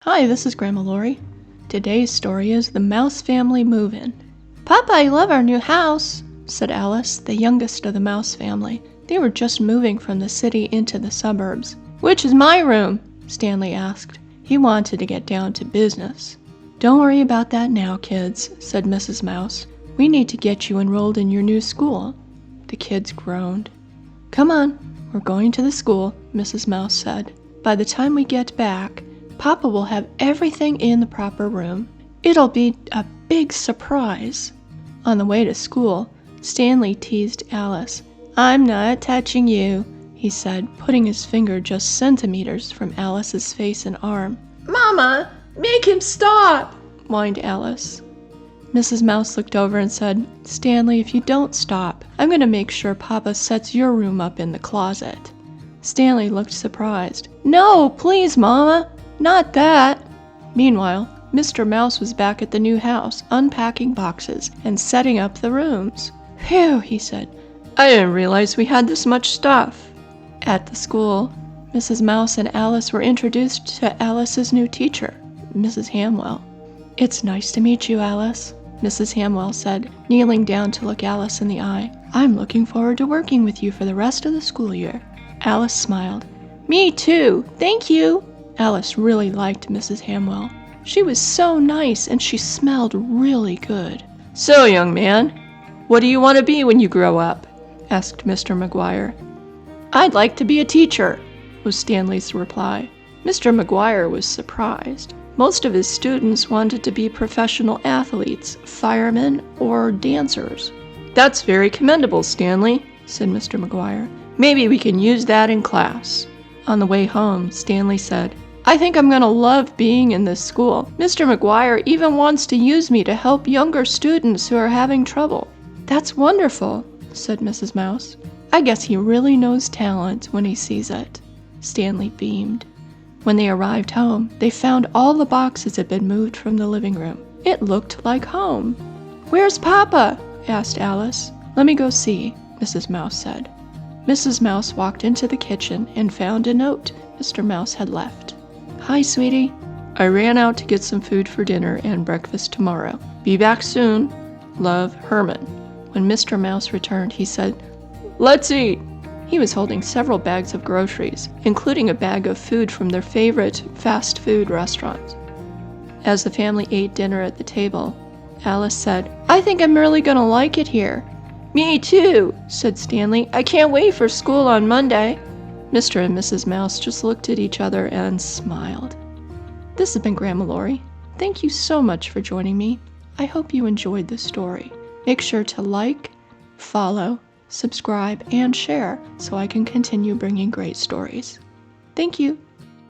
Hi, this is Grandma Laurie. Today's story is The Mouse Family Move-In. "Papa, I love our new house," said Alice, the youngest of the mouse family. They were just moving from the city into the suburbs. "Which is my room?" Stanley asked. He wanted to get down to business. "Don't worry about that now, kids," said Mrs. Mouse. "We need to get you enrolled in your new school." The kids groaned. "Come on, we're going to the school," Mrs. Mouse said. "By the time we get back, Papa will have everything in the proper room. It'll be a big surprise." On the way to school, Stanley teased Alice. "I'm not touching you," he said, putting his finger just centimeters from Alice's face and arm. "Mama, make him stop," whined Alice. Mrs. Mouse looked over and said, "Stanley, if you don't stop, I'm going to make sure Papa sets your room up in the closet." Stanley looked surprised. "No, please, Mama. Not that." Meanwhile, Mr. Mouse was back at the new house, unpacking boxes and setting up the rooms. "Phew," he said. "I didn't realize we had this much stuff." At the school, Mrs. Mouse and Alice were introduced to Alice's new teacher, Mrs. Hamwell. "It's nice to meet you, Alice," Mrs. Hamwell said, kneeling down to look Alice in the eye. "I'm looking forward to working with you for the rest of the school year." Alice smiled. "Me too, thank you." Alice really liked Mrs. Hamwell. She was so nice and she smelled really good. "So, young man, what do you want to be when you grow up?" asked Mr. McGuire. "I'd like to be a teacher," was Stanley's reply. Mr. McGuire was surprised. Most of his students wanted to be professional athletes, firemen, or dancers. "That's very commendable, Stanley," said Mr. McGuire. "Maybe we can use that in class." On the way home, Stanley said, "I think I'm going to love being in this school. Mr. McGuire even wants to use me to help younger students who are having trouble." "That's wonderful," said Mrs. Mouse. "I guess he really knows talent when he sees it." Stanley beamed. When they arrived home, they found all the boxes had been moved from the living room. It looked like home. "Where's Papa?" asked Alice. "Let me go see," Mrs. Mouse said. Mrs. Mouse walked into the kitchen and found a note Mr. Mouse had left. "Hi, sweetie. I ran out to get some food for dinner and breakfast tomorrow. Be back soon. Love, Herman." When Mr. Mouse returned, he said, "Let's eat." He was holding several bags of groceries, including a bag of food from their favorite fast food restaurant. As the family ate dinner at the table, Alice said, "I think I'm really going to like it here." "Me too," said Stanley. "I can't wait for school on Monday." Mr. and Mrs. Mouse just looked at each other and smiled. This has been Grandma Laurie. Thank you so much for joining me. I hope you enjoyed this story. Make sure to like, follow, subscribe, and share so I can continue bringing great stories. Thank you.